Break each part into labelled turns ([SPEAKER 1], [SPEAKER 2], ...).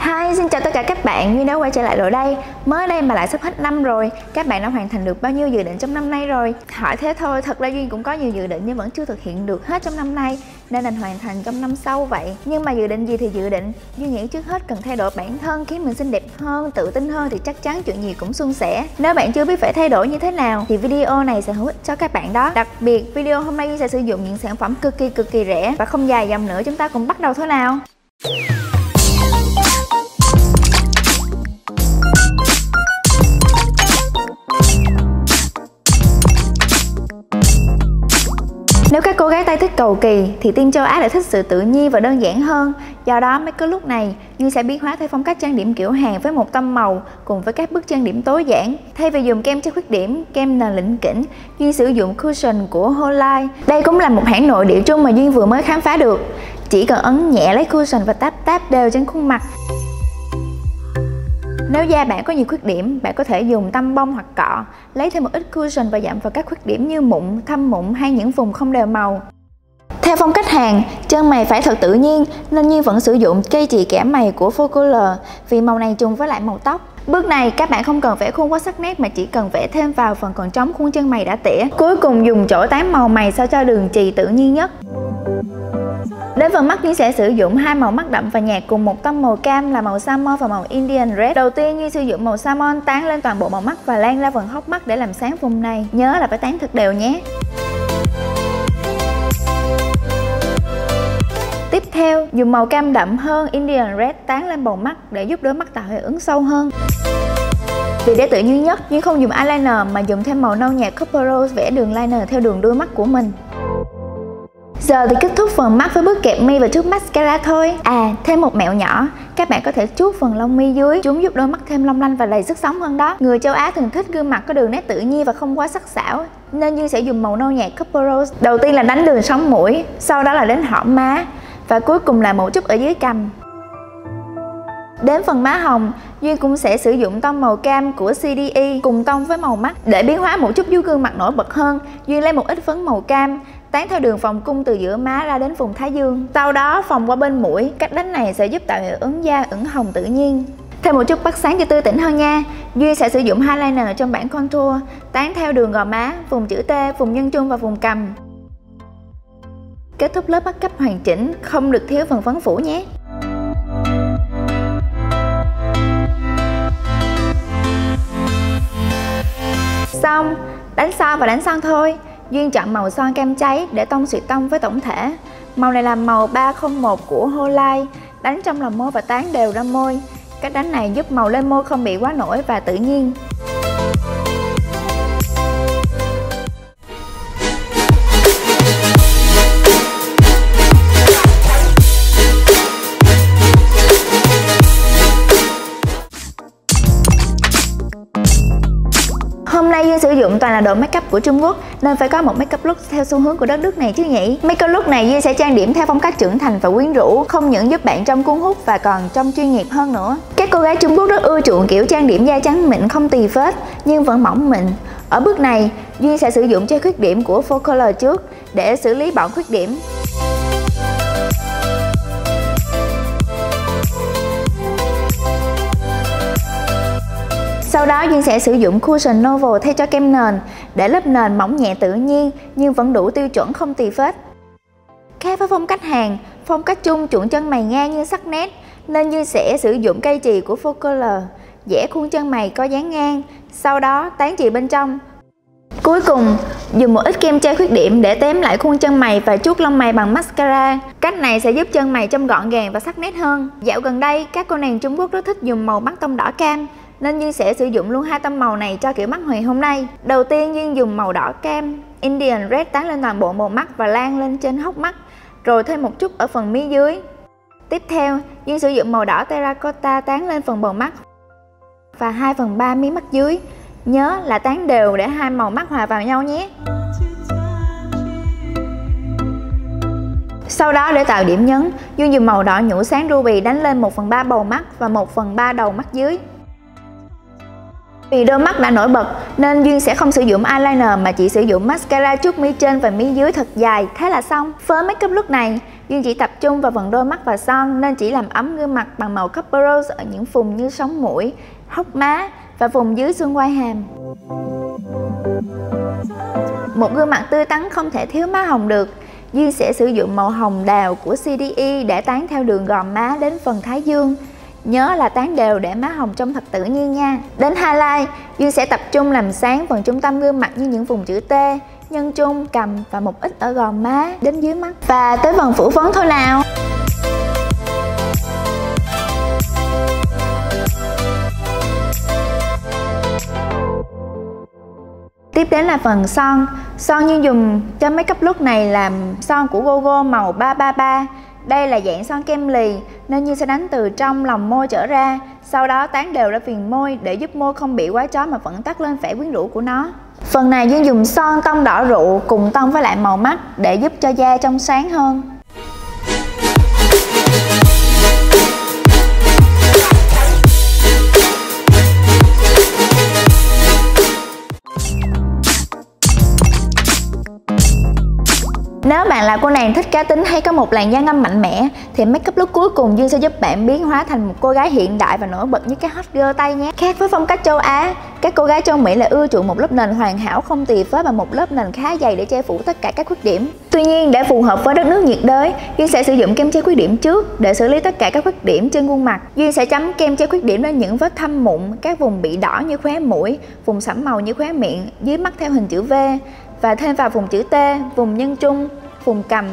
[SPEAKER 1] Hi, xin chào tất cả các bạn, Duyên đã quay trở lại rồi đây. Mới đây mà lại sắp hết năm rồi. Các bạn đã hoàn thành được bao nhiêu dự định trong năm nay rồi? Hỏi thế thôi, thật ra Duyên cũng có nhiều dự định nhưng vẫn chưa thực hiện được hết trong năm nay, nên định hoàn thành trong năm sau vậy. Nhưng mà dự định gì thì dự định, Duyên nghĩ trước hết cần thay đổi bản thân khiến mình xinh đẹp hơn, tự tin hơn thì chắc chắn chuyện gì cũng suôn sẻ. Nếu bạn chưa biết phải thay đổi như thế nào thì video này sẽ hữu ích cho các bạn đó. Đặc biệt video hôm nay Duyên sẽ sử dụng những sản phẩm cực kỳ rẻ và không dài dòng nữa. Chúng ta cùng bắt đầu thôi nào. Nếu các cô gái Tây thích cầu kỳ thì team châu Á lại thích sự tự nhiên và đơn giản hơn. Do đó mấy cái lúc này Duyên sẽ biến hóa theo phong cách trang điểm kiểu Hàn với một tông màu cùng với các bước trang điểm tối giản. Thay vì dùng kem che khuyết điểm, kem nền lỉnh kỉnh, Duyên sử dụng cushion của Hollite. Đây cũng là một hãng nội địa Trung mà Duyên vừa mới khám phá được. Chỉ cần ấn nhẹ lấy cushion và táp đều trên khuôn mặt. Nếu da bạn có nhiều khuyết điểm, bạn có thể dùng tăm bông hoặc cọ, lấy thêm một ít cushion và giảm vào các khuyết điểm như mụn, thâm mụn hay những vùng không đều màu. Theo phong cách Hàn, chân mày phải thật tự nhiên nên Duyên vẫn sử dụng cây chì kẻ mày của Foccolor vì màu này trùng với lại màu tóc. Bước này các bạn không cần vẽ khuôn quá sắc nét mà chỉ cần vẽ thêm vào phần còn trống khuôn chân mày đã tỉa. Cuối cùng dùng chổi tán màu mày sao cho đường chì tự nhiên nhất. Đến phần mắt Duyên sẽ sử dụng hai màu mắt đậm và nhạt cùng một tông màu cam là màu salmon và màu Indian Red. Đầu tiên Duyên sử dụng màu salmon tán lên toàn bộ màu mắt và lan ra phần hốc mắt để làm sáng vùng này. Nhớ là phải tán thật đều nhé. Tiếp theo, dùng màu cam đậm hơn Indian Red tán lên bầu mắt để giúp đôi mắt tạo hiệu ứng sâu hơn. Vì để tự nhiên nhất, Duyên không dùng eyeliner mà dùng thêm màu nâu nhạt Copper Rose vẽ đường liner theo đường đuôi mắt của mình. Giờ thì kết thúc phần mắt với bước kẹp mi và chuốt mascara thôi. Thêm một mẹo nhỏ, các bạn có thể chuốt phần lông mi dưới, chúng giúp đôi mắt thêm long lanh và đầy sức sống hơn đó. Người châu Á thường thích gương mặt có đường nét tự nhiên và không quá sắc sảo, nên Duyên sẽ dùng màu nâu nhạt Copper Rose. Đầu tiên là đánh đường sống mũi, sau đó là đến hõm má và cuối cùng là một chút ở dưới cằm. Đến phần má hồng, Duyên cũng sẽ sử dụng tông màu cam của CDE cùng tông với màu mắt. Để biến hóa một chút giúp gương mặt nổi bật hơn, Duyên lấy một ít phấn màu cam tán theo đường vòng cung từ giữa má ra đến vùng thái dương. Sau đó vòng qua bên mũi. Cách đánh này sẽ giúp tạo hiệu ứng da ửng hồng tự nhiên. Thêm một chút bắt sáng cho tươi tỉnh hơn nha. Duyên sẽ sử dụng eyeliner trong bảng contour, tán theo đường gò má, vùng chữ T, vùng nhân trung và vùng cằm. Kết thúc lớp make up hoàn chỉnh, không được thiếu phần phấn phủ nhé. Xong, đánh son và đánh son thôi. Duyên chọn màu son cam cháy để tông xịt tông với tổng thể. Màu này là màu 301 của Hollite, đánh trong lòng môi và tán đều ra môi. Cách đánh này giúp màu lên môi không bị quá nổi và tự nhiên. Hôm nay Duyên sử dụng toàn là đồ make up của Trung Quốc nên phải có một make up look theo xu hướng của đất nước này chứ nhỉ. Make up look này Duyên sẽ trang điểm theo phong cách trưởng thành và quyến rũ, không những giúp bạn trông cuốn hút và còn trông chuyên nghiệp hơn nữa. Các cô gái Trung Quốc rất ưa chuộng kiểu trang điểm da trắng mịn không tì phết nhưng vẫn mỏng mịn. Ở bước này, Duyên sẽ sử dụng che khuyết điểm của Foccolor trước để xử lý bọn khuyết điểm. Sau đó Duyên sẽ sử dụng cushion Novel thay cho kem nền để lớp nền mỏng nhẹ tự nhiên nhưng vẫn đủ tiêu chuẩn không tì phết. Khác với phong cách Hàn, phong cách Trung chuộng chân mày ngang như sắc nét nên Duyên sẽ sử dụng cây chì của Foccolor vẽ khuôn chân mày có dáng ngang, sau đó tán chì bên trong. Cuối cùng, dùng một ít kem che khuyết điểm để tém lại khuôn chân mày và chuốt lông mày bằng mascara. Cách này sẽ giúp chân mày trông gọn gàng và sắc nét hơn. Dạo gần đây, các cô nàng Trung Quốc rất thích dùng màu mắt tông đỏ cam nên Duyên sẽ sử dụng luôn hai tông màu này cho kiểu mắt Huệ hôm nay. Đầu tiên Duyên dùng màu đỏ cam Indian Red tán lên toàn bộ bầu mắt và lan lên trên hốc mắt, rồi thêm một chút ở phần mí dưới. Tiếp theo, Duyên sử dụng màu đỏ terracotta tán lên phần bầu mắt và 2/3 mí mắt dưới. Nhớ là tán đều để hai màu mắt hòa vào nhau nhé. Sau đó để tạo điểm nhấn, Duyên dùng màu đỏ nhũ sáng ruby đánh lên 1/3 bầu mắt và 1/3 đầu mắt dưới. Vì đôi mắt đã nổi bật nên Duyên sẽ không sử dụng eyeliner mà chỉ sử dụng mascara chuốt mi trên và mi dưới thật dài, thế là xong. Với make up look này, Duyên chỉ tập trung vào phần đôi mắt và son nên chỉ làm ấm gương mặt bằng màu Copper Rose ở những vùng như sống mũi, hốc má và vùng dưới xương quai hàm. Một gương mặt tươi tắn không thể thiếu má hồng được. Duyên sẽ sử dụng màu hồng đào của CDE để tán theo đường gò má đến phần thái dương. Nhớ là tán đều để má hồng trông thật tự nhiên nha. Đến highlight, Duyên sẽ tập trung làm sáng phần trung tâm gương mặt như những vùng chữ T, nhân trung, cằm và một ít ở gò má đến dưới mắt. Và tới phần phủ phấn thôi nào. Tiếp đến là phần son. Son Duyên dùng cho makeup look này là son của GoGo màu 333. Đây là dạng son kem lì nên Duyên sẽ đánh từ trong lòng môi trở ra, sau đó tán đều ra viền môi để giúp môi không bị quá chói mà vẫn toát lên vẻ quyến rũ của nó. Phần này Duyên dùng son tông đỏ rượu cùng tông với lại màu mắt để giúp cho da trong sáng hơn. Nếu bạn là cô nàng thích cá tính hay có một làn da ngăm mạnh mẽ thì makeup look cuối cùng Duyên sẽ giúp bạn biến hóa thành một cô gái hiện đại và nổi bật như các hot girl Tây nhé. Khác với phong cách châu Á, các cô gái châu Mỹ lại ưa chuộng một lớp nền hoàn hảo không tì vết và một lớp nền khá dày để che phủ tất cả các khuyết điểm. Tuy nhiên, để phù hợp với đất nước nhiệt đới, Duyên sẽ sử dụng kem che khuyết điểm trước để xử lý tất cả các khuyết điểm trên khuôn mặt. Duyên sẽ chấm kem che khuyết điểm lên những vết thâm mụn, các vùng bị đỏ như khóe mũi, vùng sẫm màu như khóe miệng, dưới mắt theo hình chữ V và thêm vào vùng chữ T, vùng nhân trung, vùng cằm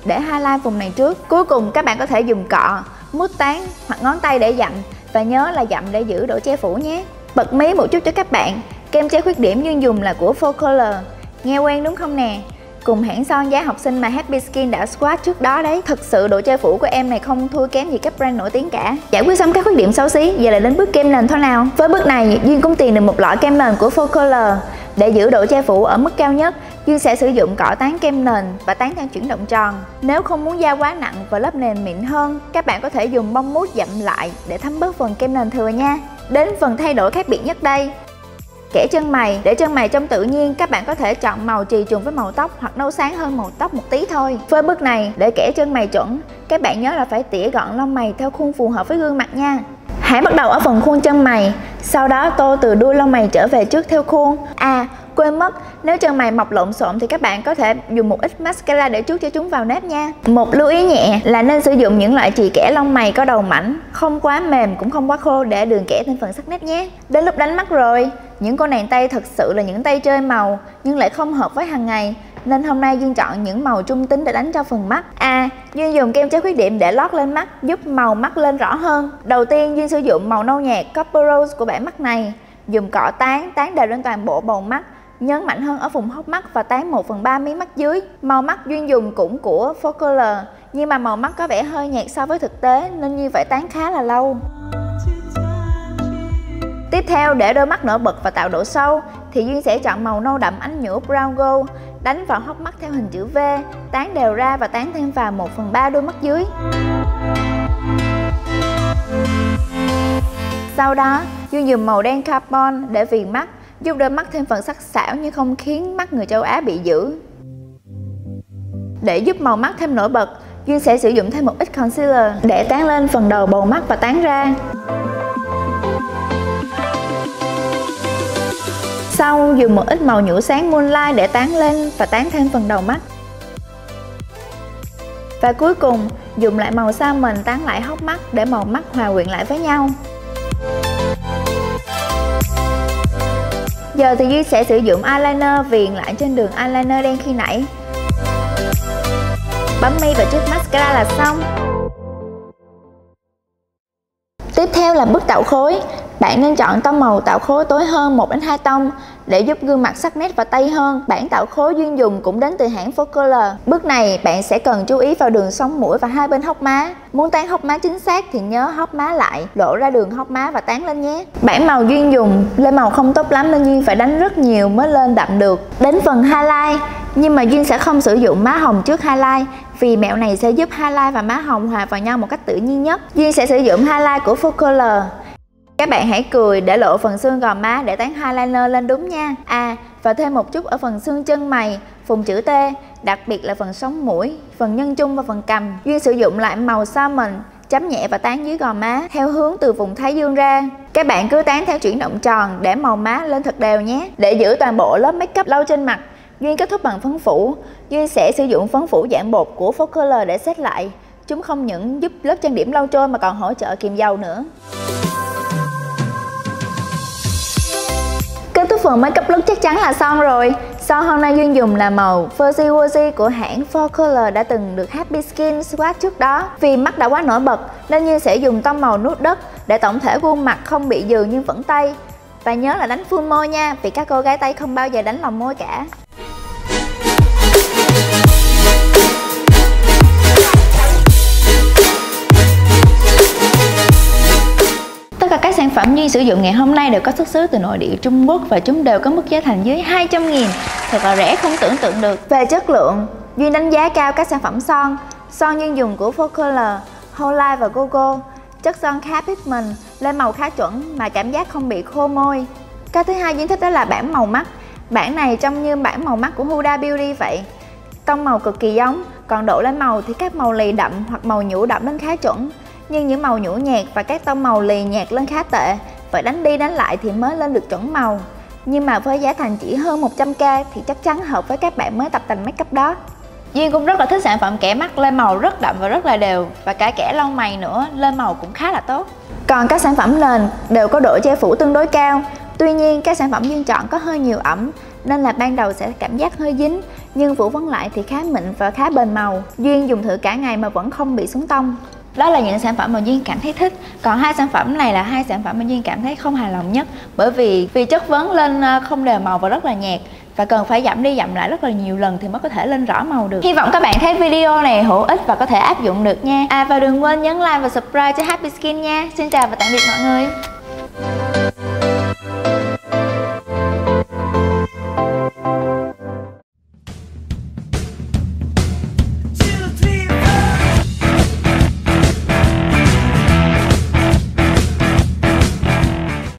[SPEAKER 1] để highlight vùng này trước. Cuối cùng các bạn có thể dùng cọ, mút tán hoặc ngón tay để dặm và nhớ là dặm để giữ độ che phủ nhé. Bật mí một chút cho các bạn, kem che khuyết điểm Duyên dùng là của Focolor. Nghe quen đúng không nè? Cùng hãng son giá học sinh mà Happy Skin đã swatch trước đó đấy. Thực sự độ che phủ của em này không thua kém gì các brand nổi tiếng cả. Giải quyết xong các khuyết điểm xấu xí, giờ là đến bước kem nền thôi nào. Với bước này, Duyên cũng tìm được một lọ kem nền của Focolor. Để giữ độ che phủ ở mức cao nhất, Duyên sẽ sử dụng cọ tán kem nền và tán theo chuyển động tròn. Nếu không muốn da quá nặng và lớp nền mịn hơn, các bạn có thể dùng bông mút dặm lại để thấm bớt phần kem nền thừa nha. Đến phần thay đổi khác biệt nhất đây. Kẻ chân mày. Để chân mày trông tự nhiên, các bạn có thể chọn màu chì trùng với màu tóc hoặc nâu sáng hơn màu tóc một tí thôi. Với bước này, để kẻ chân mày chuẩn, các bạn nhớ là phải tỉa gọn lông mày theo khuôn phù hợp với gương mặt nha. Hãy bắt đầu ở phần khuôn chân mày, sau đó tô từ đuôi lông mày trở về trước theo khuôn. Quên mất, nếu chân mày mọc lộn xộn thì các bạn có thể dùng một ít mascara để trút cho chúng vào nếp nha. Một lưu ý nhẹ là nên sử dụng những loại chì kẻ lông mày có đầu mảnh, không quá mềm cũng không quá khô để đường kẻ thêm phần sắc nét nhé. Đến lúc đánh mắt rồi, những cô nàng Tây thật sự là những tay chơi màu nhưng lại không hợp với hàng ngày. Nên hôm nay Duyên chọn những màu trung tính để đánh cho phần mắt. Duyên dùng kem che khuyết điểm để lót lên mắt, giúp màu mắt lên rõ hơn. Đầu tiên Duyên sử dụng màu nâu nhạt Copper Rose của bảng mắt này. Dùng cọ tán đều lên toàn bộ bầu mắt, nhấn mạnh hơn ở vùng hốc mắt và tán 1/3 mí mắt dưới. Màu mắt Duyên dùng cũng của Focolor, nhưng mà màu mắt có vẻ hơi nhạt so với thực tế nên Duyên phải tán khá là lâu. Tiếp theo, để đôi mắt nổi bật và tạo độ sâu thì Duyên sẽ chọn màu nâu đậm ánh nhũ Brown Gold, đánh vào hốc mắt theo hình chữ V, tán đều ra và tán thêm vào 1/3 đôi mắt dưới. Sau đó, Duyên dùng màu đen carbon để viền mắt, giúp đôi mắt thêm phần sắc sảo nhưng không khiến mắt người châu Á bị dữ. Để giúp màu mắt thêm nổi bật, Duyên sẽ sử dụng thêm một ít concealer để tán lên phần đầu bầu mắt và tán ra. Sau, dùng một ít màu nhũ sáng Moonlight để tán lên và tán thêm phần đầu mắt. Và cuối cùng, dùng lại màu salmon tán lại hốc mắt để màu mắt hòa quyện lại với nhau. Giờ thì Duyên sẽ sử dụng eyeliner viền lại trên đường eyeliner đen khi nãy. Bấm mi và chút mascara là xong. Tiếp theo là bước tạo khối. Bạn nên chọn tông màu tạo khối tối hơn 1 đến 2 tông để giúp gương mặt sắc nét và tây hơn. Bảng tạo khối Duyên dùng cũng đến từ hãng Focolor. Bước này bạn sẽ cần chú ý vào đường sống mũi và hai bên hốc má. Muốn tán hốc má chính xác thì nhớ hốc má lại, lộ ra đường hốc má và tán lên nhé. Bảng màu Duyên dùng lên màu không tốt lắm nên Duyên phải đánh rất nhiều mới lên đậm được. Đến phần highlight, nhưng mà Duyên sẽ không sử dụng má hồng trước highlight vì mẹo này sẽ giúp highlight và má hồng hòa vào nhau một cách tự nhiên nhất. Duyên sẽ sử dụng highlight của Focolor. Các bạn hãy cười để lộ phần xương gò má để tán eyeliner lên đúng nha. Và thêm một chút ở phần xương chân mày, vùng chữ T. đặc biệt là phần sống mũi, phần nhân trung và phần cằm. Duyên sử dụng lại màu salmon, chấm nhẹ và tán dưới gò má theo hướng từ vùng thái dương ra. Các bạn cứ tán theo chuyển động tròn để màu má lên thật đều nhé. Để giữ toàn bộ lớp make up lau trên mặt, Duyên kết thúc bằng phấn phủ. Duyên sẽ sử dụng phấn phủ dạng bột của Faux Color để set lại. Chúng không những giúp lớp trang điểm lau trôi mà còn hỗ trợ kiềm dầu nữa. Kết thúc phần make up look chắc chắn là xong rồi. Son hôm nay Duyên dùng là màu Fuzzy Wuzzy của hãng Faux Color đã từng được Happy Skin swatch trước đó. Vì mắt đã quá nổi bật nên Duyên sẽ dùng tông màu nude đất để tổng thể khuôn mặt không bị dừ nhưng vẫn tây. Và nhớ là đánh full môi nha, vì các cô gái tây không bao giờ đánh lòng môi cả. Tất cả các sản phẩm Duyên sử dụng ngày hôm nay đều có xuất xứ từ nội địa Trung Quốc và chúng đều có mức giá thành dưới 200.000, thật là rẻ không tưởng tượng được. Về chất lượng, Duyên đánh giá cao các sản phẩm son. Son Duyên dùng của Faux Color, Whole và Gogo. Chất son khá pigment, lên màu khá chuẩn mà cảm giác không bị khô môi. Cái thứ hai Duyên thích đó là bảng màu mắt. Bảng này trông như bảng màu mắt của Huda Beauty vậy. Tông màu cực kỳ giống, còn độ lên màu thì các màu lì đậm hoặc màu nhũ đậm lên khá chuẩn. Nhưng những màu nhũ nhạt và các tông màu lì nhạt lên khá tệ, phải đánh đi đánh lại thì mới lên được chuẩn màu. Nhưng mà với giá thành chỉ hơn 100k thì chắc chắn hợp với các bạn mới tập tành make up đó. Duyên cũng rất là thích sản phẩm kẻ mắt, lên màu rất đậm và rất là đều, và cả kẻ lông mày nữa, lên màu cũng khá là tốt. Còn các sản phẩm nền đều có độ che phủ tương đối cao. Tuy nhiên các sản phẩm Duyên chọn có hơi nhiều ẩm nên là ban đầu sẽ cảm giác hơi dính, nhưng phủ vấn lại thì khá mịn và khá bền màu. Duyên dùng thử cả ngày mà vẫn không bị xuống tông. Đó là những sản phẩm mà Duyên cảm thấy thích. Còn hai sản phẩm này là hai sản phẩm mà Duyên cảm thấy không hài lòng nhất, bởi vì chất vấn lên không đều màu và rất là nhạt, và cần phải dặm đi dặm lại rất là nhiều lần thì mới có thể lên rõ màu được. Hy vọng các bạn thấy video này hữu ích và có thể áp dụng được nha. Và đừng quên nhấn like và subscribe cho Happy Skin nha. Xin chào và tạm biệt mọi người.